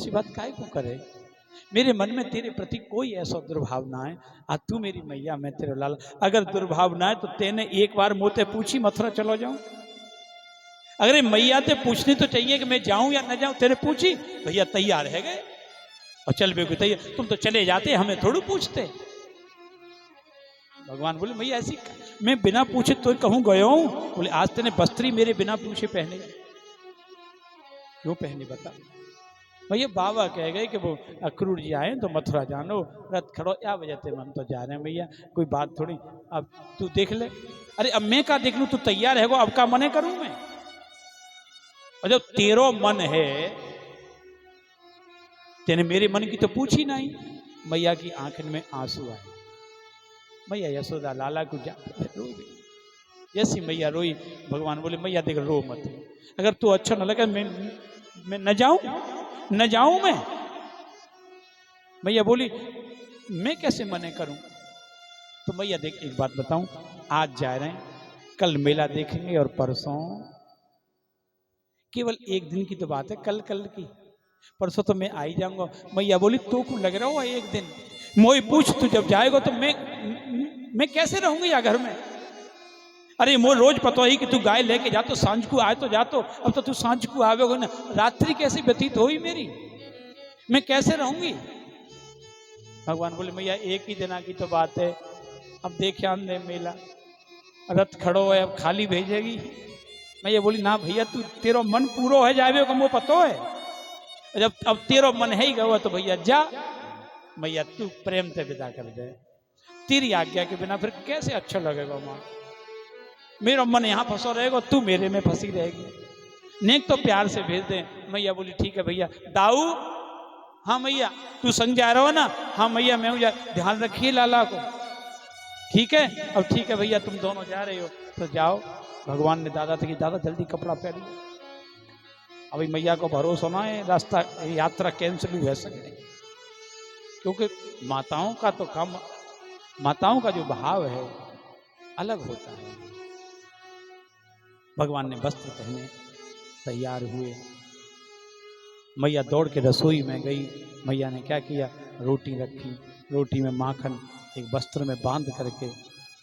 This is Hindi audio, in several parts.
ऐसी बात काहे को करे। मेरे मन में तेरे प्रति कोई ऐसा दुर्भावना है, आ तू मेरी मैया, मैं तेरे लाला। अगर दुर्भावना है तो तेने एक बार मोते पूछी मथुरा चलो जाऊं। अगर मैया ते पूछनी तो चाहिए कि मैं जाऊं या न जाऊं, तेरे पूछी भैया तैयार है गए और चल बे तैयार। तुम तो चले जाते, हमें थोड़ी पूछते। भगवान बोले मैया ऐसी मैं बिना पूछे तो कहूं गयो हूं। बोले आज तेने बस्त्री मेरे बिना पूछे पहने, क्यों पहने बता। भैया बाबा कह गए कि वो अक्रूर जी आए तो मथुरा जानो, रथ खड़ो, या वजह से हम तो जा रहे हैं भैया, कोई बात थोड़ी। अब तू देख ले। अरे अब मैं का देख लूं, तू तैयार है वो, अब का मने करूं मैं। और जब तेरो मन है, तेने मेरे मन की तो पूछी नहीं। मैया की आंखन में आंसू आए। मैया यशोदा लाला को जा रोई गई। जैसी मैया रोई, भगवान बोले मैया देख रो मत, अगर तू अच्छा न लगे मैं न जाऊं, न जाऊं मैं। मैया बोली मैं कैसे मने करूं। तो मैया देख एक बात बताऊं, आज जा रहे हैं, कल मेला देखेंगे और परसों, केवल एक दिन की तो बात है, कल कल की, परसों तो मैं आ ही जाऊंगा। मैया बोली तो को लग रहा हो एक दिन, मोई पूछ तू जब जाएगा तो मैं कैसे रहूंगी या घर में। अरे मोर रोज पता ही कि तू गाय लेके जा तो सांझ को आए तो जा, तो अब तो तू सांझ को आवेगा ना, रात्रि कैसी व्यतीत हुई मेरी, मैं कैसे रहूंगी। भगवान बोले मैया एक ही दिन की तो बात है, अब देख आन दे मेला, रथ खड़ो है, अब खाली भेजेगी। मैया बोली ना भैया तू तेरो मन पूरो है जावे को मुझे पतो है, जब अब तेरो मन है ही गवा तो भैया जा। मैया तू प्रेम से विदा कर दे, तेरी आज्ञा के बिना फिर कैसे अच्छा लगेगा माँ। मेरा मन यहाँ फंसा रहेगा, तू मेरे में फंसी रहेगी, नेक तो प्यार से भेज दे। मैया बोली ठीक है भैया। दाऊ हाँ मैया तू संग जा रहा हो ना, हाँ मैया मैं हूँ, ध्यान रखिए लाला को, ठीक है। अब ठीक है भैया तुम दोनों जा रहे हो तो जाओ। भगवान ने दादा से कि दादा जल्दी कपड़ा पहन लो, अभी मैया को भरोसा ना है रास्ता यात्रा कैंसिल हुई है सकते, क्योंकि माताओं का तो काम, माताओं का जो भाव है अलग होता है। भगवान ने वस्त्र पहने, तैयार हुए, मैया दौड़ के रसोई में गई। मैया ने क्या किया, रोटी रखी, रोटी में माखन एक वस्त्र में बांध करके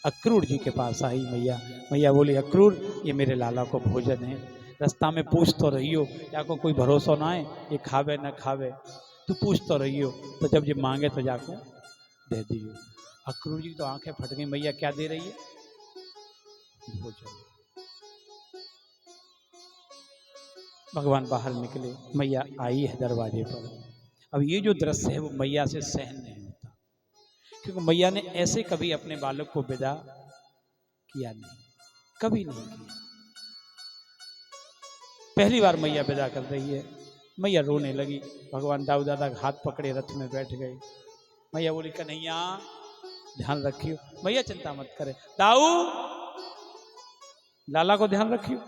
अक्रूर जी के पास आई मैया। मैया बोली अक्रूर ये मेरे लाला को भोजन है, रास्ता में पूछ तो रही हो, या को कोई भरोसा ना है ये खावे न खावे, तू पूछ तो रही हो, तो जब ये मांगे तो जाको दे दियो। अक्रूर जी तो आंखें फट गई, मैया क्या दे रही है, भोजन। भगवान बाहर निकले, मैया आई है दरवाजे पर। अब ये जो दृश्य है वो मैया से सहन नहीं होता, क्योंकि मैया ने ऐसे कभी अपने बालक को विदा किया नहीं, कभी नहीं किया। पहली बार मैया विदा कर रही है, मैया रोने लगी। भगवान दाऊ दादा हाथ पकड़े रथ में बैठ गए। मैया बोली कन्हैया ध्यान रखियो। मैया चिंता मत करे, दाऊ लाला को ध्यान रखियो।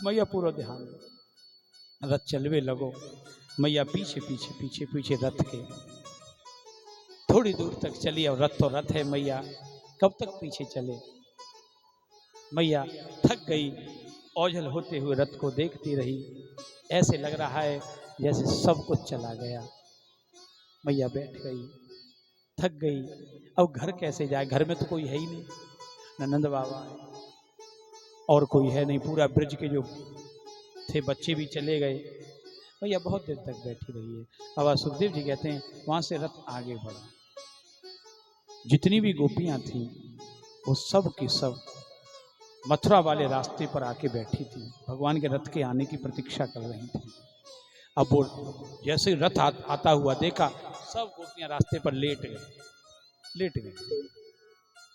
मैया पूरा ध्यान, रथ चलवे लगो। मैया पीछे पीछे पीछे पीछे रथ के थोड़ी दूर तक चली, और रथ तो रथ है, मैया कब तक पीछे चले। मैया थक गई, ओझल होते हुए रथ को देखती रही, ऐसे लग रहा है जैसे सब कुछ चला गया। मैया बैठ गई, थक गई, अब घर कैसे जाए, घर में तो कोई है ही नहीं, नंद बाबा है और कोई है नहीं, पूरा ब्रिज के जो थे बच्चे भी चले गए। भैया बहुत देर तक बैठी रही है। बाबा सुखदेव जी कहते हैं वहां से रथ आगे बढ़ा, जितनी भी गोपियां थी वो सब की सब मथुरा वाले रास्ते पर आके बैठी थी, भगवान के रथ के आने की प्रतीक्षा कर रही थी। अब वो जैसे रथ आता हुआ देखा, सब गोपियां रास्ते पर लेट गई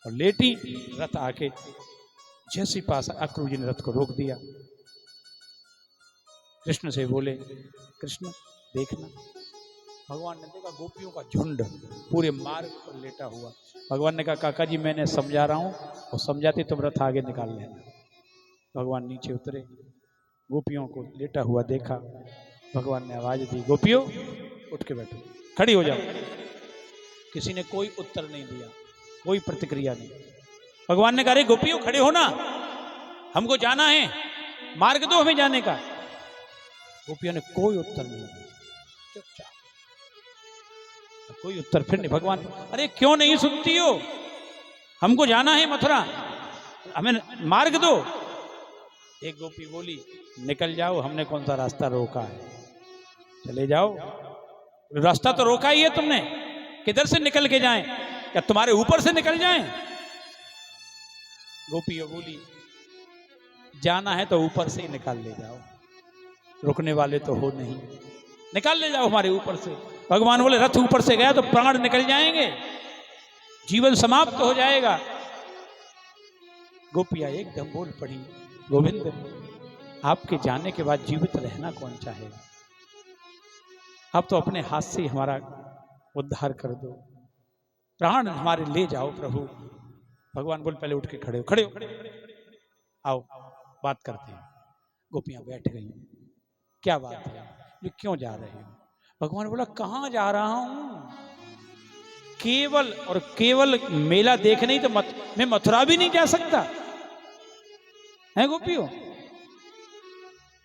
और लेटी, रथ आके जैसे पास अक्रूर जी ने रथ को रोक दिया। कृष्ण से बोले कृष्ण देखना। भगवान ने देखा गोपियों का झुंड पूरे मार्ग पर लेटा हुआ। भगवान ने कहा काका जी मैंने समझा रहा हूँ, और समझाते तुम रथ आगे निकाल लेना। भगवान नीचे उतरे, गोपियों को लेटा हुआ देखा। भगवान ने आवाज दी गोपियों उठ के बैठो, खड़ी हो जाओ। किसी ने कोई उत्तर नहीं दिया, कोई प्रतिक्रिया नहीं। भगवान ने कहा अरे गोपियों खड़े हो ना, हमको जाना है, मार्ग दो हमें जाने का। गोपियों ने कोई उत्तर नहीं दिया। चुपचाप। कोई उत्तर फिर नहीं। भगवान, अरे क्यों नहीं सुनती हो, हमको जाना है मथुरा, हमें मार्ग दो। एक गोपी बोली, निकल जाओ, हमने कौन सा रास्ता रोका है, चले जाओ। रास्ता तो रोका ही है तुमने, किधर से निकल के जाएं, क्या तुम्हारे ऊपर से निकल जाएं? गोपी बोली, जाना है तो ऊपर से ही निकाल ले जाओ, रुकने वाले तो हो नहीं, निकाल ले जाओ हमारे ऊपर से। भगवान बोले, रथ ऊपर से गया तो प्राण निकल जाएंगे, जीवन समाप्त हो जाएगा। गोपियां एकदम बोल पड़ी, गोविंद, आपके जाने के बाद जीवित रहना कौन चाहेगा, आप तो अपने हाथ से हमारा उद्धार कर दो, प्राण हमारे ले जाओ प्रभु। भगवान बोल, पहले उठ के खड़े हो, खड़े हो, आओ बात करते हैं। गोपियां बैठ गई, क्या बात है, ये क्यों जा रहे हो? भगवान बोला, कहां जा रहा हूं, केवल और केवल मेला देखने ही तो मैं मथुरा भी नहीं जा सकता है गोपियों।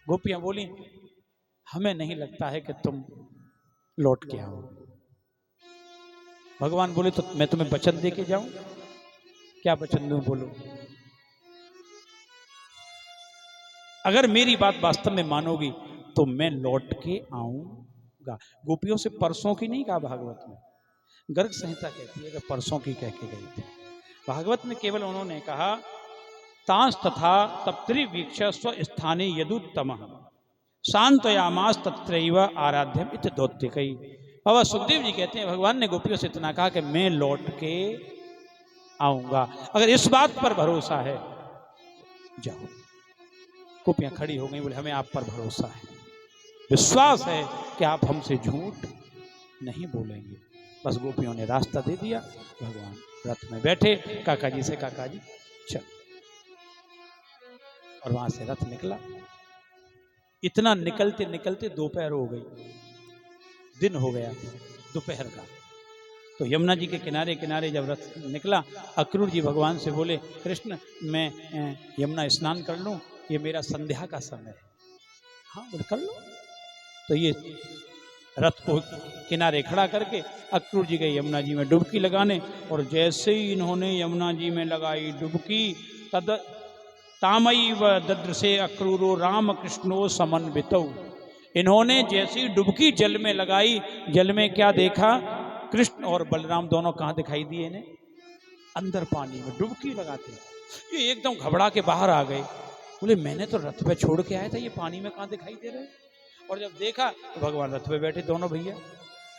गोपियां बोली, हमें नहीं लगता है कि तुम लौट के आओ। भगवान बोले, तो मैं तुम्हें वचन दे के जाऊं, क्या वचन दूं, बोलो। अगर मेरी बात वास्तव में मानोगी तो मैं लौट के आऊंगा। गोपियों से परसों की नहीं कहा भागवत में, गर्ग संहिता कहती है कि परसों की कह के गई थी। भागवत में केवल उन्होंने कहा, तांस तथा तप्त्रिवीक्ष स्व स्थाने यदुत्तमः शांतयामास तत्रैव आराध्यम इति दौत्तिकई। बाबा सुखदेव जी कहते हैं, भगवान ने गोपियों से इतना कहा कि मैं लौट के आऊंगा, अगर इस बात पर भरोसा है जाओ। गोपियां खड़ी हो गई, बोले, हमें आप पर भरोसा है, विश्वास है कि आप हमसे झूठ नहीं बोलेंगे। बस गोपियों ने रास्ता दे दिया, भगवान रथ में बैठे, काका जी से, काका जी चल, और वहां से रथ निकला। इतना निकलते निकलते दोपहर हो गई, दिन हो गया दोपहर का। तो यमुना जी के किनारे किनारे जब रथ निकला, अक्रूर जी भगवान से बोले, कृष्ण मैं यमुना स्नान कर लूं, ये मेरा संध्या का समय है। हाँ बोले, कर लो। तो ये रथ को किनारे खड़ा करके अक्रूर जी गए यमुना जी में डुबकी लगाने, और जैसे ही इन्होंने यमुना जी में लगाई डुबकी, तद तामयी व ददृशे अक्रूरो राम कृष्णो समन्वितौ। इन्होंने जैसी डुबकी जल में लगाई, जल में क्या देखा, कृष्ण और बलराम दोनों कहाँ दिखाई दिए इन्हें, अंदर पानी में डुबकी लगाते। ये एकदम घबरा के बाहर आ गए, बोले, मैंने तो रथ पे छोड़ के आया था, ये पानी में कहाँ दिखाई दे रहे। और जब देखा तो भगवान रथ पे बैठे दोनों भैया,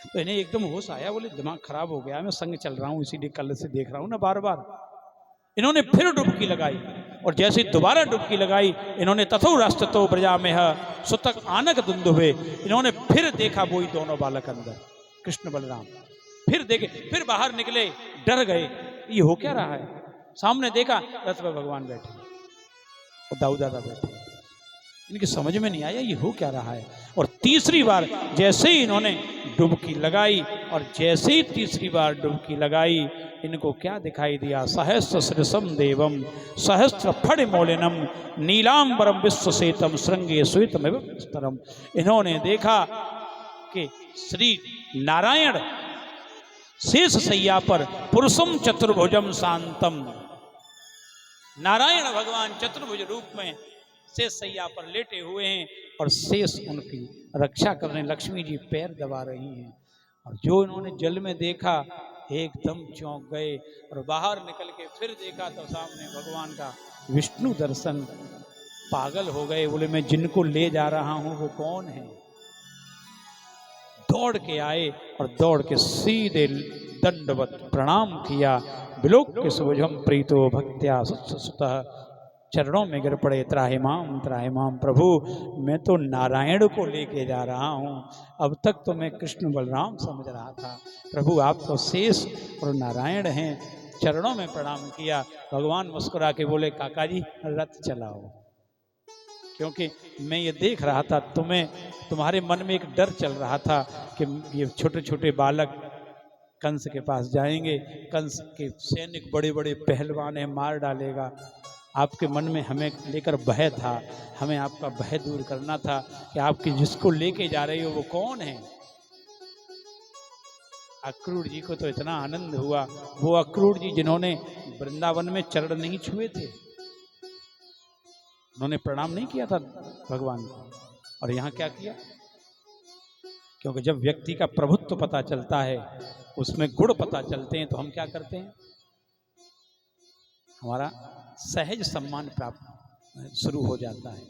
तो इन्हें एकदम होश आया, बोले, दिमाग खराब हो गया, मैं संग चल रहा हूँ, इसीलिए कल से देख रहा हूँ ना बार बार। इन्होंने फिर डुबकी लगाई, और जैसे दोबारा डुबकी लगाई, इन्होंने तथो राष्ट्रतो ब्रजा में सुतक आनक दुंदुभे, इन्होंने फिर देखा वही दोनों बालक अंदर, कृष्ण बलराम, फिर देखे, फिर बाहर निकले, डर गए, ये हो क्या रहा है। सामने देखा रथ पे भगवान बैठे और दाऊ दादा बैठे, इनकी समझ में नहीं आया ये हो क्या रहा है। और तीसरी बार जैसे ही इन्होंने डुबकी लगाई, और जैसे ही तीसरी बार डुबकी लगाई, इनको क्या दिखाई दिया, सहस्र सृसम देवम सहस्र फड़ मौलिनम नीलांबरम विश्वसेतम श्रृंगे श्वेतमेव स्तरम। इन्होंने देखा कि श्री नारायण शेष सैया पर पुरुषम चतुर्भुजम शांतम, नारायण भगवान चतुर्भुज रूप में शेष सैया पर लेटे हुए हैं, और शेष उनकी रक्षा करने लक्ष्मी जी पैर दबा रही हैं। और जो इन्होंने जल में देखा, एकदम चौंक गए, और बाहर निकल के फिर देखा तो सामने भगवान का विष्णु दर्शन, पागल हो गए, बोले, मैं जिनको ले जा रहा हूं वो कौन है। दौड़ के आए और दौड़ के सीधे दंडवत प्रणाम किया, विलोक के सुभुजम प्रीतो भक्त्या सुतः, चरणों में गिर पड़े, त्राहिमाम प्रभु, मैं तो नारायण को लेके जा रहा हूँ, अब तक तो मैं कृष्ण बलराम समझ रहा था, प्रभु आप तो शेष और नारायण हैं। चरणों में प्रणाम किया। भगवान मुस्कुरा के बोले, काका जी रथ चलाओ, क्योंकि मैं ये देख रहा था तुम्हारे मन में एक डर चल रहा था कि ये छोटे छोटे बालक कंस के पास जाएंगे, कंस के सैनिक बड़े बड़े पहलवान हैं, मार डालेगा। आपके मन में हमें लेकर भय था, हमें आपका भय दूर करना था कि आपकी जिसको लेके जा रही हो वो कौन है। अक्रूर जी को तो इतना आनंद हुआ, वो अक्रूर जी जिन्होंने वृंदावन में चरण नहीं छुए थे, उन्होंने प्रणाम नहीं किया था भगवान को, और यहां क्या किया? क्योंकि जब व्यक्ति का प्रभुत्व पता चलता है, उसमें गुण पता चलते हैं, तो हम क्या करते हैं? हमारा सहज सम्मान प्राप्त शुरू हो जाता है।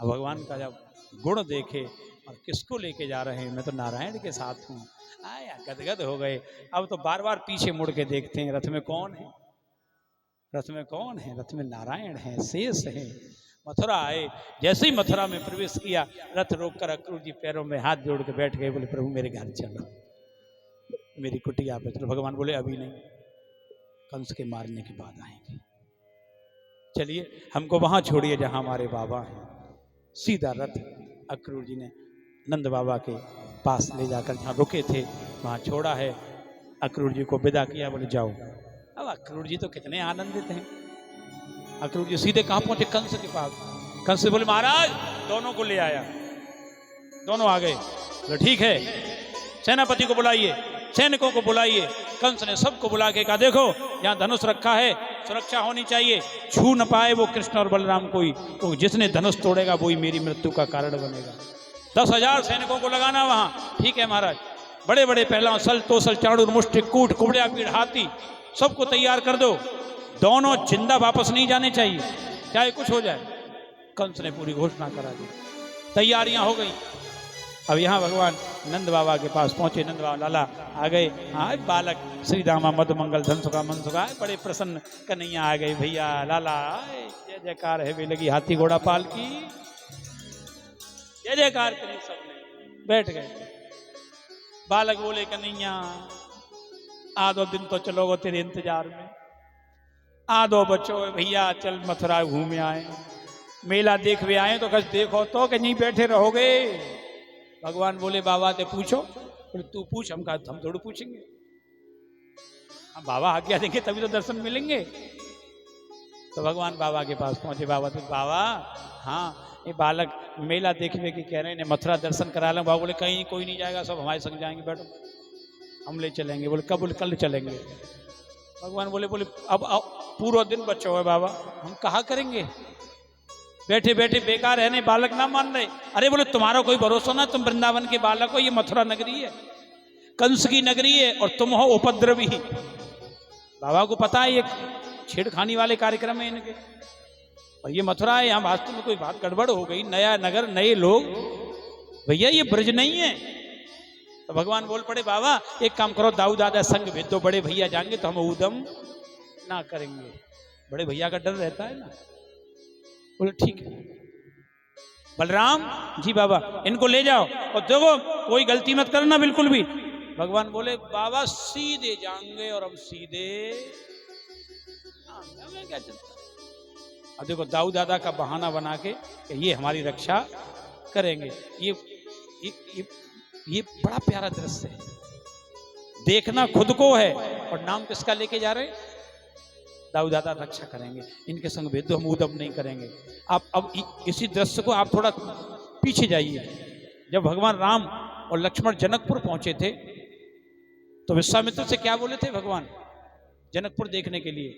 अब भगवान का जब गुण देखे और किसको लेके जा रहे हैं, मैं तो नारायण के साथ हूँ, आया गदगद हो गए। अब तो बार बार पीछे मुड़ के देखते हैं, रथ में कौन है, रथ में कौन है? रथ में नारायण है, शेष है। मथुरा आए, जैसे ही मथुरा में प्रवेश किया, रथ रोककर अक्रूर जी पैरों में हाथ जोड़ के बैठ गए, बोले प्रभु मेरे घर चलो, मेरी कुटिया पे चलो। भगवान बोले अभी नहीं, कंस के मारने के बाद आएंगे, चलिए हमको वहां छोड़िए जहां हमारे बाबा हैं। सीधा रथ अक्रूर जी ने नंद बाबा के पास ले जाकर जहाँ रुके थे वहाँ छोड़ा है, अक्रूर जी को विदा किया, बोले जाओ। अब अक्रूर जी तो कितने आनंदित हैं। अक्रूर जी सीधे कहाँ पहुंचे? कंस के पास। कंस से बोले महाराज दोनों को ले आया, दोनों आ गए। तो ठीक है, सेनापति को बुलाइए, सैनिकों को बुलाइए। कंस ने सबको बुला के कहा देखो यहाँ धनुष रखा है, सुरक्षा होनी चाहिए, छू न पाए वो कृष्ण और बलराम कोई, तो जिसने धनुष तोड़ेगा वही मेरी मृत्यु का कारण बनेगा। 10,000 सैनिकों को लगाना वहां। ठीक है महाराज, बड़े बड़े पहलवान सल तोसल चाणूर मुष्टि कूट कुबड़िया पीड़ हाथी सबको तैयार कर दो, दोनों जिंदा वापस नहीं जाने चाहिए, चाहे कुछ हो जाए। कंस ने पूरी घोषणा करा दी, तैयारियां हो गई। अब यहाँ भगवान नंद बाबा के पास पहुंचे, नंद बाबा लाला आ गए। हाँ बालक श्री दामा मद मंगल धन सुखा मन सुखा, बड़े प्रसन्न कन्हैया आ गए भैया लाला, जय जयकार है वे लगी हाथी घोड़ा पाल की, जय जयकार करी सबने, बैठ गए। बालक बोले कन्हैया आधो दिन तो चलोगे तेरे इंतजार में, आधो बच्चों भैया चल मथुरा घूमे आए, मेला देख भी आए, तो कस देखो तो कहीं बैठे रहोगे। भगवान बोले बाबा ते पूछो, बोले तू पूछ, हम कहा हम थोड़ी पूछेंगे, हम बाबा आज्ञा देंगे तभी तो दर्शन मिलेंगे। तो भगवान बाबा के पास पहुंचे। बाबा तो बाबा हाँ ये बालक मेला देखने की कह रहे हैं, मथुरा दर्शन करा लें। बाबा बोले कहीं कोई नहीं जाएगा, सब हमारे संग जाएंगे, बैठो हम ले चलेंगे। बोले कब? बोले कल चलेंगे। भगवान बोले अब पूरा दिन बच्चा हुआ बाबा, हम कहाँ करेंगे, बैठे बैठे बेकार है। नहीं बालक ना मान रहे। अरे बोले तुम्हारा कोई भरोसा ना, तुम वृंदावन के बालक हो, ये मथुरा नगरी है, कंस की नगरी है, और तुम हो उपद्रवी। बाबा को पता है ये छेड़खानी वाले कार्यक्रम है इनके, और ये मथुरा है, यहाँ वास्तव में कोई बात गड़बड़ हो गई, नया नगर नए लोग, भैया ये ब्रज नहीं है। तो भगवान बोल पड़े बाबा एक काम करो, दाऊ दादा संग भेज दो, बड़े भैया जाएंगे तो हम उदम ना करेंगे, बड़े भैया का डर रहता है ना। बोले ठीक है। बलराम जी बाबा इनको ले जाओ, और देखो कोई गलती मत करना बिल्कुल भी। भगवान बोले बाबा सीधे जाएंगे, और अब सीधे क्या चलता। अब देखो दाऊ दादा का बहाना बना के कि ये हमारी रक्षा करेंगे। ये बड़ा प्यारा दृश्य है, देखना खुद को है, और नाम किसका लेके जा रहे हैं? दाऊ दादा रक्षा करेंगे, इनके संग भेद दो, हम उदम नहीं करेंगे। आप अब इसी दृश्य को आप थोड़ा पीछे जाइए। जब भगवान राम और लक्ष्मण जनकपुर पहुंचे थे, तो विश्वामित्र से क्या बोले थे भगवान जनकपुर देखने के लिए?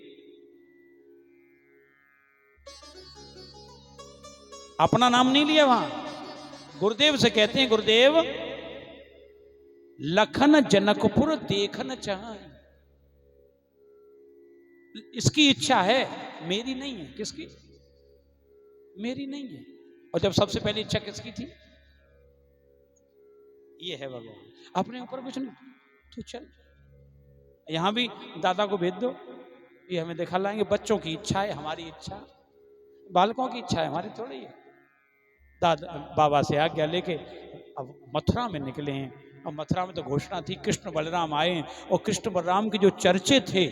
अपना नाम नहीं लिया वहां, गुरुदेव से कहते हैं गुरुदेव लखन जनकपुर देखन चाहे, इसकी इच्छा है, मेरी नहीं है। किसकी? मेरी नहीं है। और जब सबसे पहली इच्छा किसकी थी? ये है भगवान, अपने ऊपर कुछ नहीं, तू चल यहां भी दादा को भेज दो, ये हमें दिखा लाएंगे। बच्चों की इच्छा है, हमारी इच्छा, बालकों की इच्छा है, हमारी थोड़ी है। दादा बाबा से आज्ञा लेके अब मथुरा में निकले हैं। और मथुरा में तो घोषणा थी कृष्ण बलराम आए, और कृष्ण बलराम के जो चर्चे थे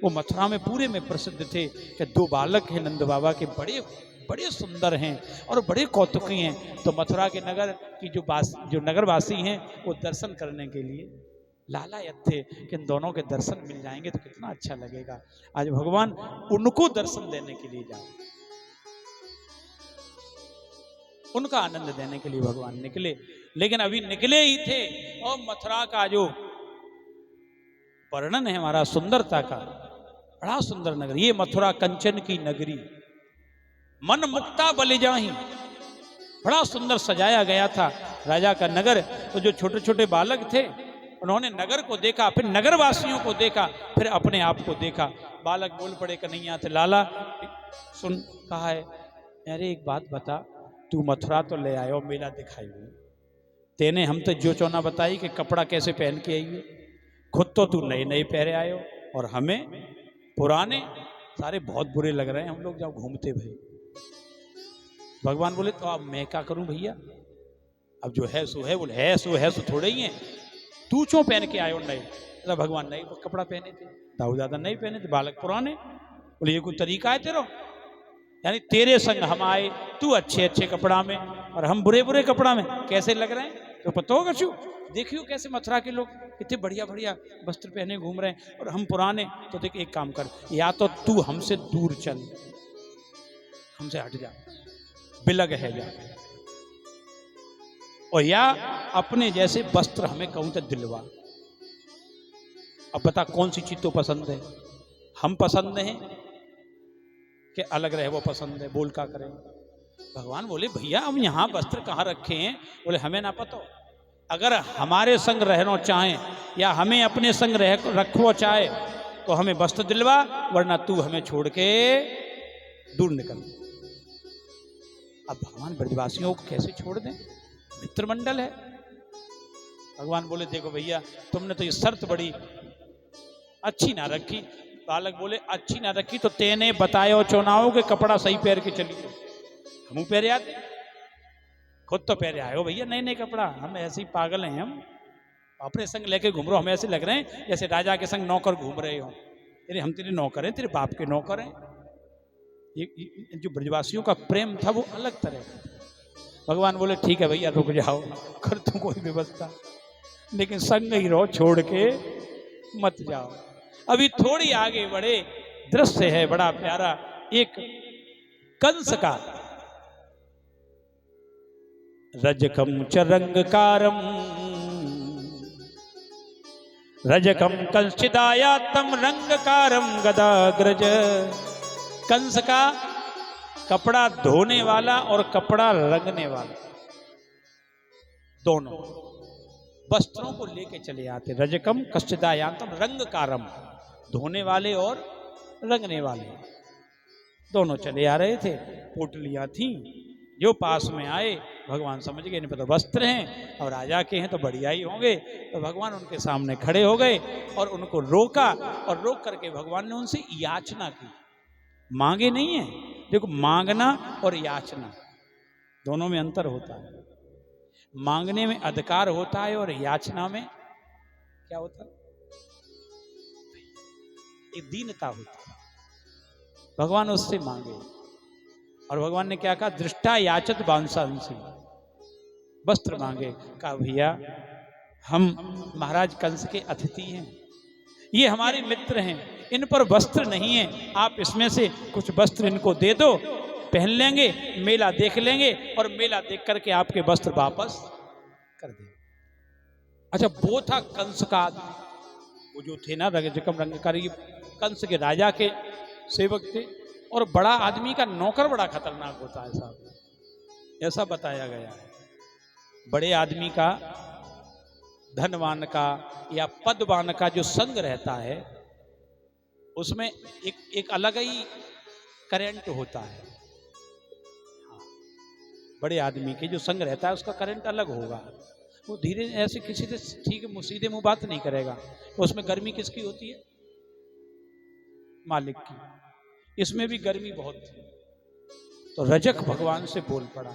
वो मथुरा में पूरे में प्रसिद्ध थे कि दो बालक हैं नंद बाबा के, बड़े बड़े सुंदर हैं और बड़े कौतुकी हैं। तो मथुरा के नगर की जो नगरवासी हैं वो दर्शन करने के लिए लालायत थे कि इन दोनों के दर्शन मिल जाएंगे तो कितना अच्छा लगेगा। आज भगवान उनको दर्शन देने के लिए जाए, उनका आनंद देने के लिए भगवान निकले। लेकिन अभी निकले ही थे और मथुरा का जो वर्णन है हमारा सुंदरता का, बड़ा सुंदर नगर। ये मथुरा कंचन की नगरी, मन मुक्ता बलि जाहि, बड़ा सुंदर सजाया गया था राजा का नगर। तो जो छोटे छोटे बालक थे उन्होंने नगर को देखा, फिर नगरवासियों को देखा, फिर अपने आप को देखा। बालक बोल पड़े कन्हैया से, लाला सुन, कहा है, अरे एक बात बता, तू मथुरा तो ले आयो, मेला दिखाई हुई, तेने हम तो जो चौना बताई कि कपड़ा कैसे पहन के आई है, खुद तो तू नए नए पहरे आयो और हमें पुराने सारे बहुत बुरे लग रहे हैं हम लोग जब घूमते भाई। भगवान बोले तो अब मैं क्या करूं भैया, अब जो है सो है, बोले है सो थोड़े ही है, तू क्यों पहन के आयो नए? तो भगवान नए कपड़ा पहने थे, दाऊ दादा नहीं पहने थे, बालक पुराने। बोले ये कोई तरीका है तेरा, यानी तेरे संग हम आए, तू अच्छे अच्छे कपड़ा में और हम बुरे बुरे कपड़ा में, कैसे लग रहे हैं तो पता होगा। क्यों देखियो कैसे मथुरा के लोग इतने बढ़िया बढ़िया वस्त्र पहने घूम रहे हैं और हम पुराने। तो देख एक काम कर, या तो तू हमसे दूर चल, हमसे हट जा, बिलग है जा, और या अपने जैसे वस्त्र हमें कहूं तो दिलवा। अब बता कौन सी चीज तो पसंद है, हम पसंद हैं कि अलग रहे वो पसंद है, बोल का करें। भगवान बोले भैया हम यहाँ वस्त्र कहाँ रखे हैं? बोले हमें ना पता, अगर हमारे संग रहना चाहें या हमें अपने संग रखो चाहे तो हमें वस्त्र दिलवा, वरना तू हमें छोड़ के दूर निकल। अब भगवान ब्रजवासियों को कैसे छोड़ दें, मित्र मंडल है। भगवान बोले देखो भैया तुमने तो ये शर्त बड़ी अच्छी ना रखी। बालक बोले अच्छी ना रखी तो तेने बतायो चुनाव के कपड़ा सही पहन के चलिए, हम पहरे आते, खुद तो पहरे आए हो भैया नए नए कपड़ा, हम ऐसे ही पागल हैं, हम अपने संग लेके घूम रहे हो, हम ऐसे लग रहे हैं जैसे राजा के संग नौकर घूम रहे हो। तेरे हम तेरे नौकर हैं, तेरे बाप के नौकर हैं। ये जो ब्रजवासियों का प्रेम था वो अलग तरह का। भगवान बोले ठीक है भैया रुक जाओ, कर तू कोई व्यवस्था, लेकिन संग ही रहो, छोड़ के मत जाओ। अभी थोड़ी आगे बढ़े, दृश्य है बड़ा प्यारा, एक कंस का, रजकम च रंगकारम रजकम कंसिदायातम रंगकारम गदाग्रज। कंस का कपड़ा धोने वाला और कपड़ा रंगने वाला, दोनों वस्त्रों को लेके चले आते। रजकम कश्चिदायातम रंगकारम, धोने वाले और रंगने वाले दोनों चले आ रहे थे। पोटलियां थी, जो पास में आए भगवान समझ गए, नहीं पता वस्त्र हैं और राजा के हैं तो बढ़िया ही होंगे। तो भगवान उनके सामने खड़े हो गए और उनको रोका, और रोक करके भगवान ने उनसे याचना की। मांगे नहीं है, देखो मांगना और याचना दोनों में अंतर होता है। मांगने में अधिकार होता है और याचना में क्या होता है, एक दीनता होती है। भगवान उससे मांगे और भगवान ने क्या कहा, दृष्टा याचत बांसांसी, वस्त्र मांगे। कहा भैया हम महाराज कंस के अतिथि हैं, ये हमारे मित्र हैं, इन पर वस्त्र नहीं है, आप इसमें से कुछ वस्त्र इनको दे दो, पहन लेंगे, मेला देख लेंगे और मेला देख करके आपके वस्त्र वापस कर देंगे। अच्छा वो था कंस का आदमी, वो जो थे ना रजकम रंगकारी, कंस के राजा के सेवक थे। और बड़ा आदमी का नौकर बड़ा खतरनाक होता है साहब, ऐसा बताया गया है। बड़े आदमी का, धनवान का या पदवान का जो संग रहता है उसमें एक अलग ही करंट होता है। बड़े आदमी के जो संग रहता है उसका करंट अलग होगा, वो धीरे ऐसे किसी से ठीक सीधे मुंह बात नहीं करेगा। उसमें गर्मी किसकी होती है, मालिक की। इसमें भी गर्मी बहुत थी, तो रजक भगवान से बोल पड़ा।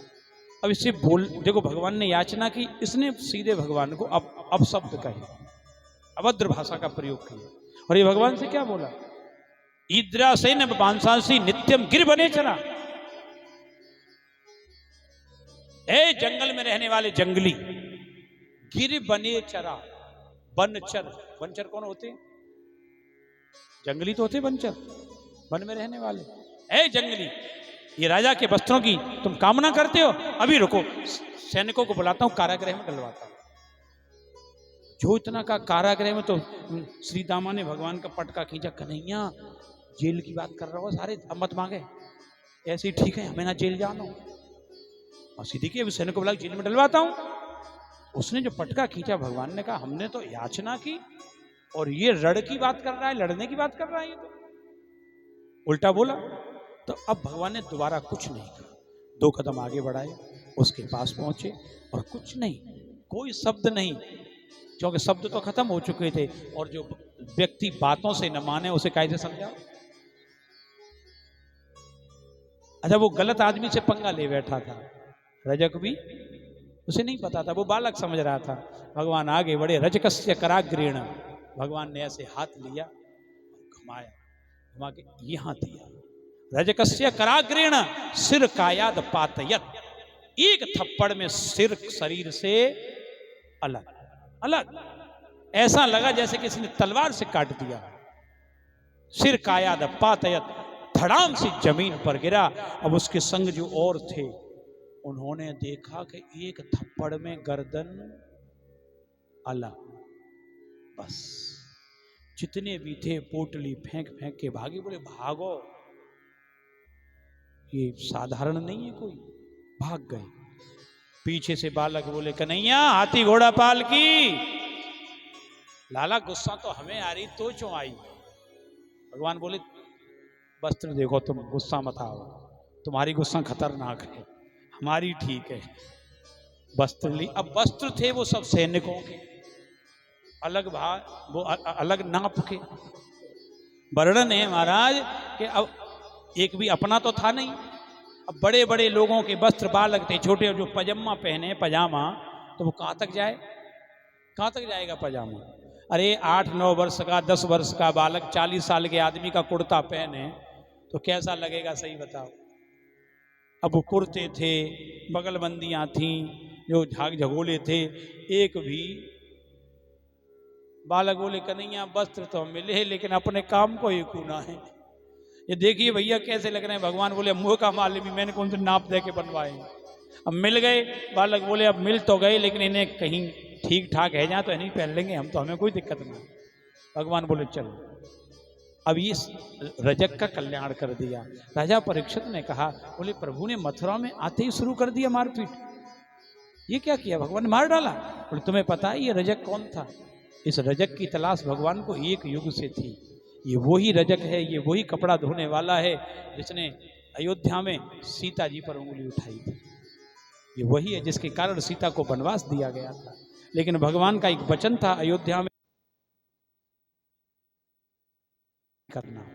अब इससे बोल, देखो भगवान ने याचना की, इसने सीधे भगवान को अपशब्द कहे, अभद्र भाषा का प्रयोग किया। और ये भगवान से क्या बोला, ईद्रा से न बांसांसी नित्यम गिर बने चला। ए जंगल में रहने वाले जंगली, गिर बने चरा, बनचर, बनचर कौन होते हैं, जंगली तो होते बनचर, वन में रहने वाले। ए जंगली, ये राजा के वस्त्रों की तुम कामना करते हो, अभी रुको, सैनिकों को बुलाता हूं, कारागृह में डलवाता हूं। जो इतना का कारागृह में तो श्री दामा ने भगवान का पटका खींचा, कन्हैया जेल की बात कर रहा हो सारे, अब मत मांगे, ऐसे ही ठीक है, हमें ना जेल जानो। और सीधी के सैनिक को बुला जेल में डलवाता हूं। उसने जो पटका खींचा, भगवान ने कहा हमने तो याचना की और ये रण की बात कर रहा है, लड़ने की बात कर रहा है, ये तो उल्टा बोला। तो अब भगवान ने दोबारा कुछ नहीं कहा, 2 कदम आगे बढ़ाए, उसके पास पहुंचे और कुछ नहीं, कोई शब्द नहीं, क्योंकि शब्द तो खत्म हो चुके थे। और जो व्यक्ति बातों से न माने उसे कैसे समझाओ। अच्छा, वो गलत आदमी से पंगा ले बैठा था, रजक भी, उसे नहीं पता था, वो बालक समझ रहा था। भगवान आगे बढ़े, रजकस्य कराग्रेण, भगवान ने ऐसे हाथ लिया, घुमाया, घुमा के यहां दिया, रजकस्य कराग्रेण सिर कायाद पातयत, एक थप्पड़ में सिर शरीर से अलग अलग, ऐसा लगा जैसे किसी ने तलवार से काट दिया। सिर कायाद पातयत, धड़ाम से जमीन पर गिरा। अब उसके संग जो और थे उन्होंने देखा कि एक थप्पड़ में गर्दन अलग, बस जितने भी थे पोटली फेंक फेंक के भागे, बोले भागो, ये साधारण नहीं है कोई, भाग गए। पीछे से बालक बोले कन्हैया हाथी घोड़ा पाल की। लाला गुस्सा तो हमें आ रही, तो क्यों आई। भगवान बोले वस्त्र देखो, तुम गुस्सा मत आओ, तुम्हारी गुस्सा खतरनाक है, हमारी ठीक है। वस्त्र ली, अब वस्त्र थे वो सब सैनिकों के, अलग भाग, वो अलग नाप के। वर्णन है महाराज कि अब एक भी अपना तो था नहीं, अब बड़े बड़े लोगों के वस्त्र बालक थे, छोटे जो पजामा पहने, पजामा, तो वो कहाँ तक जाए, कहाँ तक जाएगा पजामा। अरे 8-9 वर्ष का, 10 वर्ष का बालक 40 साल के आदमी का कुर्ता पहने तो कैसा लगेगा, सही बताओ। अब वो कुर्ते थे, बगलबंदियां थी, जो झाग झगोले थे, एक भी बालक बोले कन्हैया वस्त्र तो मिले लेकिन अपने काम को ही कूना है, ये देखिए भैया कैसे लग रहे हैं। भगवान बोले मुंह का माल भी मैंने कौन से नाप दे के बनवाए। अब मिल गए, बालक बोले अब मिल तो गए लेकिन इन्हें कहीं ठीक ठाक है जाए तो इन्हीं पहन लेंगे हम, तो हमें कोई दिक्कत नहीं। भगवान बोले चलो। अब ये रजक का कल्याण कर दिया। राजा परीक्षित ने कहा, बोले प्रभु ने मथुरा में आते ही शुरू कर दिया मारपीट, ये क्या किया, भगवान ने मार डाला। बोले तुम्हें पता है ये रजक कौन था। इस रजक की तलाश भगवान को 1 युग से थी। ये वही रजक है, ये वही कपड़ा धोने वाला है जिसने अयोध्या में सीता जी पर उंगली उठाई थी। ये वही है जिसके कारण सीता को वनवास दिया गया था। लेकिन भगवान का एक वचन था अयोध्या में करना।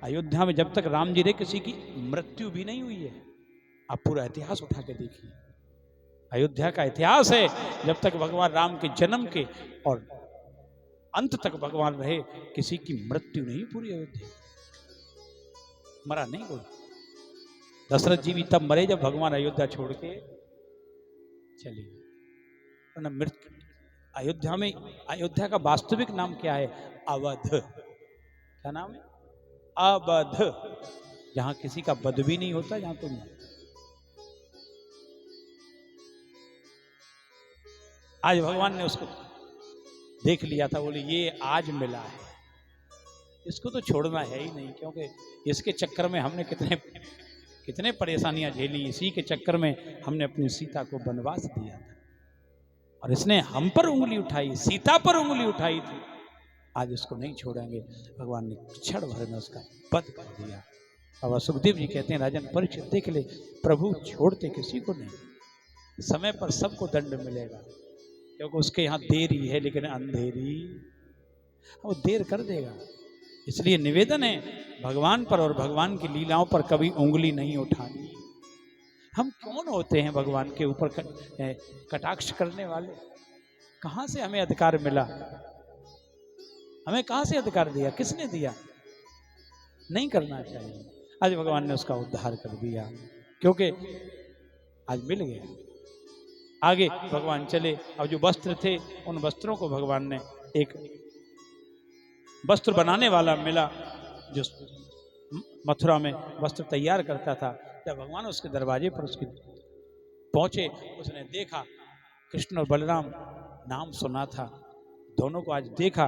अयोध्या में जब तक राम जी रे किसी की मृत्यु भी नहीं हुई है। आप पूरा इतिहास उठा के देखिए, अयोध्या का इतिहास है जब तक भगवान राम के जन्म के और अंत तक भगवान रहे, किसी की मृत्यु नहीं पूरी अयोध्या, मरा नहीं कोई। दशरथ जी भी तब मरे जब भगवान अयोध्या छोड़ के चले गए। मृत्यु अयोध्या में, अयोध्या का वास्तविक नाम क्या है, अवध। क्या नाम है, अवध, जहां किसी का वध भी नहीं होता, जहां कोई आज भगवान ने उसको देख लिया था, बोले ये आज मिला है, इसको तो छोड़ना है ही नहीं, क्योंकि इसके चक्कर में हमने कितने परेशानियां झेली, इसी के चक्कर में हमने अपनी सीता को वनवास दिया था और इसने हम पर उंगली उठाई, सीता पर उंगली उठाई थी, आज इसको नहीं छोड़ेंगे। भगवान ने क्षण भर में उसका वध कर दिया। अब सुखदेव जी कहते हैं राजन परीक्षित देख ले, प्रभु छोड़ते किसी को नहीं, समय पर सबको दंड मिलेगा, क्योंकि उसके यहाँ देरी है लेकिन अंधेरी, वो देर कर देगा। इसलिए निवेदन है भगवान पर और भगवान की लीलाओं पर कभी उंगली नहीं उठानी। हम कौन होते हैं भगवान के ऊपर कटाक्ष करने वाले, कहां से हमें अधिकार मिला, हमें कहां से अधिकार दिया, किसने दिया, नहीं करना चाहिए। आज भगवान ने उसका उद्धार कर दिया, क्योंकि आज मिल गया। आगे भगवान चले, अब जो वस्त्र थे उन वस्त्रों को भगवान ने, एक वस्त्र बनाने वाला मिला जो मथुरा में वस्त्र तैयार करता था। जब भगवान उसके दरवाजे पर उसके पहुंचे, उसने देखा कृष्ण और बलराम, नाम सुना था, दोनों को आज देखा,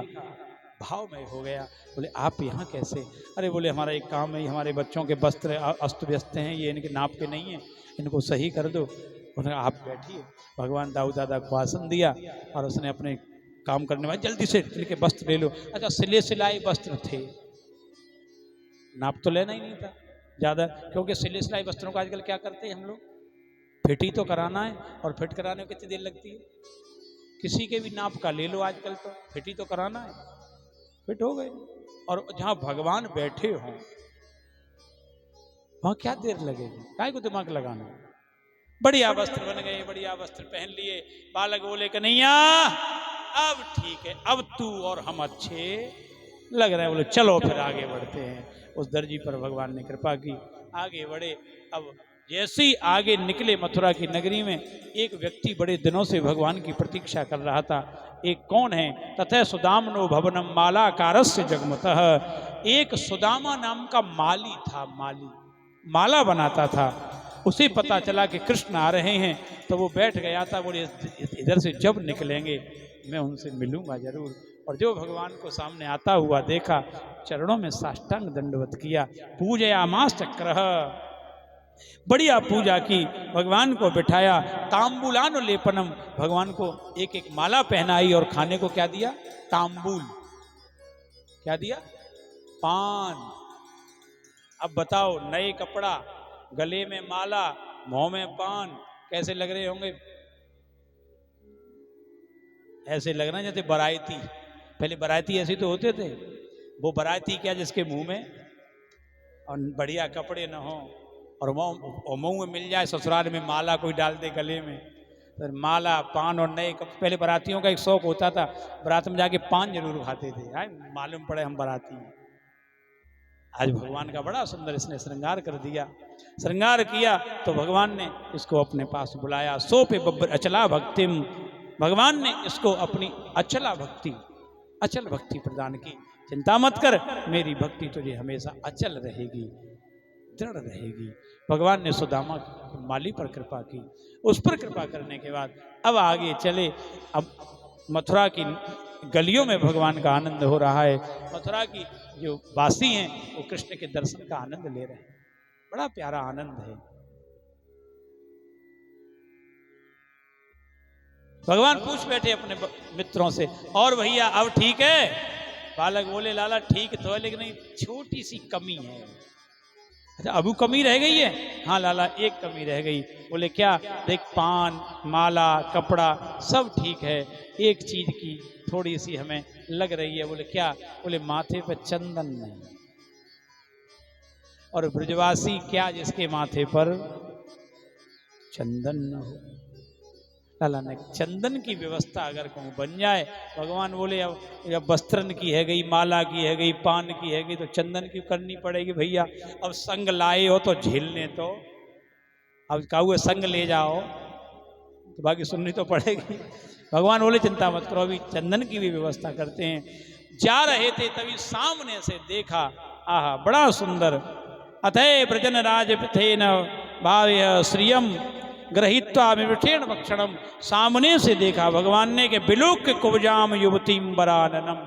भावमय हो गया। बोले आप यहाँ कैसे? अरे बोले हमारा एक काम है, हमारे बच्चों के वस्त्र अस्त व्यस्त हैं, ये इनके नाप के नहीं है, इनको सही कर दो। उन्होंने आप बैठिए। भगवान दाऊ दादा को आसन दिया और उसने अपने काम करने वाले जल्दी से इनके वस्त्र ले लो। अच्छा, सिले सिलाए वस्त्र थे, नाप तो लेना ही नहीं था ज़्यादा, क्योंकि सिले सिलाए वस्त्रों को आजकल क्या करते हैं हम लोग, फिट ही तो कराना है, और फिट कराने में कितनी देर लगती है? किसी के भी नाप का ले लो आजकल, तो फिट ही तो कराना है, फिट हो गए। और जहां भगवान बैठे हों वहां क्या देर लगेगी, काय को दिमाग लगाना। बढ़िया वस्त्र बन गए, बढ़िया वस्त्र पहन लिए। बालक बोले कन्हैया अब ठीक है, अब तू और हम अच्छे लग रहे हैं। बोले चलो फिर आगे बढ़ते हैं। उस दर्जी पर भगवान ने कृपा की, आगे बढ़े। अब जैसे ही आगे निकले मथुरा की नगरी में, एक व्यक्ति बड़े दिनों से भगवान की प्रतीक्षा कर रहा था। एक कौन है? तथा सुदामनो भवनम मालाकारस्य जगमतः। एक सुदामा नाम का माली था, माली माला बनाता था। उसे पता चला कि कृष्ण आ रहे हैं, तो वो बैठ गया था। बोले इधर से जब निकलेंगे मैं उनसे मिलूंगा जरूर। और जो भगवान को सामने आता हुआ देखा, चरणों में साष्टांग दंडवत किया, पूजयामास चक्र, बढ़िया पूजा की, भगवान को बिठाया। तांबुलान लेपनम, भगवान को एक एक माला पहनाई और खाने को क्या दिया? तांबुल। क्या दिया? पान। अब बताओ, नए कपड़ा, गले में माला, मुंह में पान, कैसे लग रहे होंगे? ऐसे लग रहा है जैसे बाराती। पहले बाराती ऐसे तो होते थे, वो बाराती क्या जिसके मुंह में और बढ़िया कपड़े न हो और मुंह में मिल जाए, ससुराल में माला कोई डाल दे गले में, तो माला पान और नए कपड़े। पहले बारातियों का एक शौक होता था, बारात में जाके पान जरूर खाते थे, मालूम पड़े हम बाराती हैं। आज भगवान का बड़ा सुंदर इसने श्रृंगार कर दिया। श्रृंगार किया तो भगवान ने इसको अपने पास बुलाया। सो पे बब्बर अचला भक्तिम, भगवान ने इसको अपनी अचला भक्ति, अचल भक्ति प्रदान की। चिंता मत कर, मेरी भक्ति तुझे हमेशा अचल रहेगी, दृढ़ रहेगी। भगवान ने सुदामा माली पर कृपा की। उस पर कृपा करने के बाद अब आगे चले। अब मथुरा की गलियों में भगवान का आनंद हो रहा है। मथुरा की जो वासी हैं वो कृष्ण के दर्शन का आनंद ले रहे हैं। बड़ा प्यारा आनंद है। भगवान पूछ बैठे अपने मित्रों से, और भैया अब ठीक है? बालक बोले लाला ठीक तो है, लेकिन छोटी सी कमी है। अच्छा, अबू कमी रह गई है? हाँ लाला, एक कमी रह गई। बोले क्या? देख, पान, माला, कपड़ा सब ठीक है, एक चीज की थोड़ी सी हमें लग रही है। बोले क्या? बोले माथे पे चंदन नहीं। और ब्रजवासी क्या जिसके माथे पर चंदन न हो? लाला ने चंदन की व्यवस्था अगर कहूँ बन जाए। भगवान बोले अब वस्त्रन की है गई, माला की है गई, पान की है गई, तो चंदन की करनी पड़ेगी भैया। अब संग लाए हो तो झेलने, तो अब कहा संग ले जाओ तो बाकी सुननी तो पड़ेगी। भगवान बोले चिंता मत करो, अभी चंदन की भी व्यवस्था करते हैं। जा रहे थे तभी सामने से देखा, आहा बड़ा सुंदर। अतः ब्रजन राज पिथेन भाव्य श्रियम ग्रहीत्वा विवठेन भक्षणम, सामने से देखा भगवान ने कि बिलोक कुब्जाम युवतीम बराननम,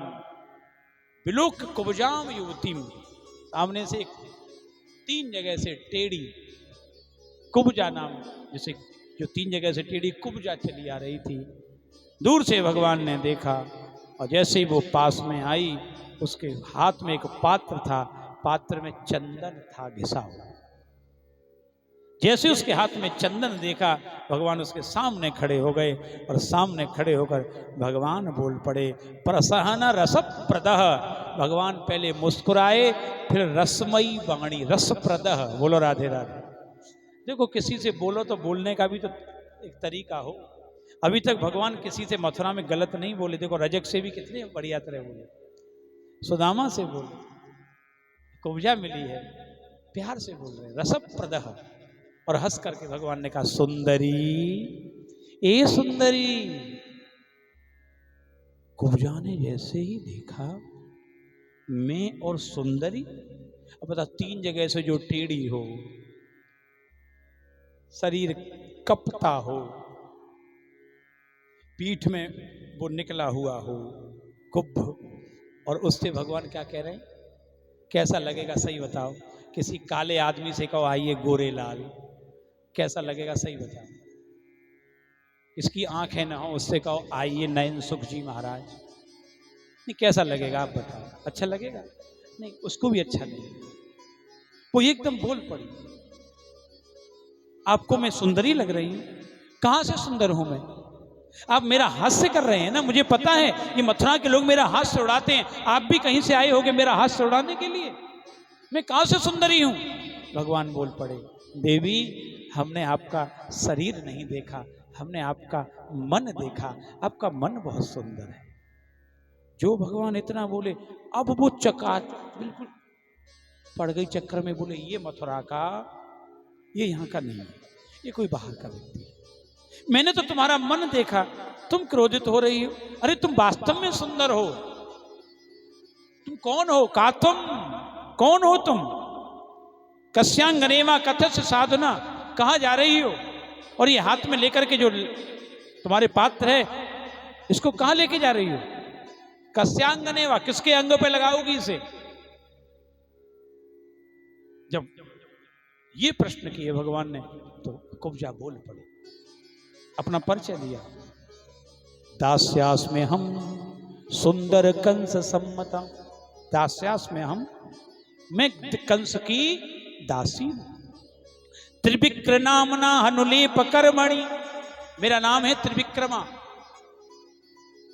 बिलोक कुब्जाम युवतीम, सामने से 3 जगह से टेढ़ी कुब्जा नाम, जैसे जो 3 जगह से टेढ़ी कुब्जा चली आ रही थी, दूर से भगवान ने देखा। और जैसे ही वो पास में आई, उसके हाथ में एक पात्र था, पात्र में चंदन था घिसा हुआ। जैसे उसके हाथ में चंदन देखा, भगवान उसके सामने खड़े हो गए। और सामने खड़े होकर भगवान बोल पड़े, प्रसहन रसप्रदः, भगवान पहले मुस्कुराए, फिर रसमयी वाणी, रसप्रदः, बोलो राधे राधे। देखो, किसी से बोलो तो बोलने का भी तो एक तरीका हो। अभी तक भगवान किसी से मथुरा में गलत नहीं बोले। देखो, रजक से भी कितने बढ़िया तरह बोले, सुदामा से बोले, कुब्जा मिली है, प्यार से बोल रहे, रसप्रदः। और हंस करके भगवान ने कहा, सुंदरी, ए सुंदरी। कुब्जा ने जैसे ही देखा, मैं और सुंदरी, अब बता, 3 जगह से जो टेढ़ी हो, शरीर कपता हो, पीठ में वो निकला हुआ हो, कुब्ब। और उससे भगवान क्या कह रहे हैं, कैसा लगेगा सही बताओ। किसी काले आदमी से कहो आइए गोरे लाल, कैसा लगेगा सही बताओ। इसकी आंखें ना हो उससे कहो आइए नयन सुख जी महाराज, नहीं कैसा लगेगा आप बताओ, अच्छा लगेगा? नहीं, उसको भी अच्छा नहीं। वो एकदम बोल पड़ी, आपको मैं सुंदरी लग रही हूं? कहां से सुंदर हूं मैं? आप मेरा हास्य कर रहे हैं ना, मुझे पता है ये मथुरा के लोग मेरा हास्य उड़ाते हैं, आप भी कहीं से आए होगे मेरा हास्य उड़ाने के लिए, मैं कहां से सुंदरी हूं? भगवान बोल पड़े, देवी हमने आपका शरीर नहीं देखा, हमने आपका मन देखा, आपका मन बहुत सुंदर है। जो भगवान इतना बोले, अब वो चका बिल्कुल पड़ गई चक्कर में, बोले ये मथुरा का, ये यहाँ का नहीं है, ये कोई बाहर का व्यक्ति है। मैंने तो तुम्हारा मन देखा, तुम क्रोधित हो रही हो? अरे तुम वास्तव में सुंदर हो। तुम कौन हो? का तुम कौन हो? तुम कस्यांगनेमा कथस साधना, कहां जा रही हो? और ये हाथ में लेकर के जो तुम्हारे पात्र है, इसको कहां लेके जा रही हो? कस्यांगनेवा, किसके अंग पे लगाओगी इसे? जब ये प्रश्न किए भगवान ने तो कुब्जा बोल पड़े, अपना परिचय दिया। दास्यास में हम सुंदर कंस सम्मता, दास्यास में मैं कंस की दासी, त्रिविक्र नामना हनुलेप कर्मणि, मेरा नाम है त्रिविक्रमा।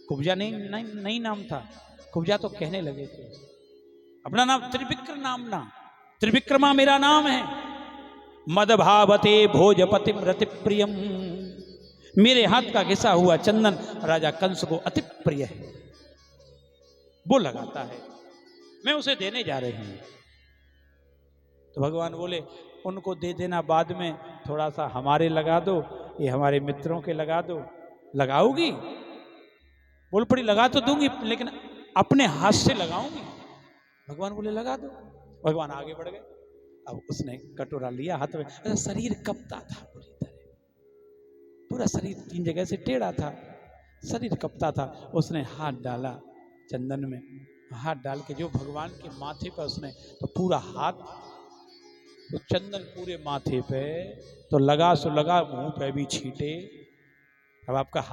कुब्जा नहीं नाम था, कुब्जा तो कहने लगे थे अपना नाम त्रिविक्र नामना, त्रिविक्रमा मेरा नाम है। मदभावते भोजपति रति प्रियम, मेरे हाथ का घिसा हुआ चंदन राजा कंस को अति प्रिय है, वो लगाता है, मैं उसे देने जा रही हूं। तो भगवान बोले उनको दे देना बाद में, थोड़ा सा हमारे लगा दो, ये हमारे मित्रों के लगा दो। लगाओगी? बोल पड़ी लगा तो दूंगी, लेकिन अपने हाथ से लगाऊंगी। भगवान बोले लगा दो। भगवान आगे बढ़ गए। अब उसने कटोरा लिया हाथ में, अच्छा शरीर कपता था पूरी तरह, पूरा शरीर 3 जगह से टेढ़ा था, शरीर कपता था। उसने हाथ डाला चंदन में, हाथ डाल के जो भगवान के माथे पर उसने, तो पूरा हाथ, तो चंदन पूरे माथे पे तो लगा, सो लगा, मुंह पे भी छींटे। अब आपका हाथ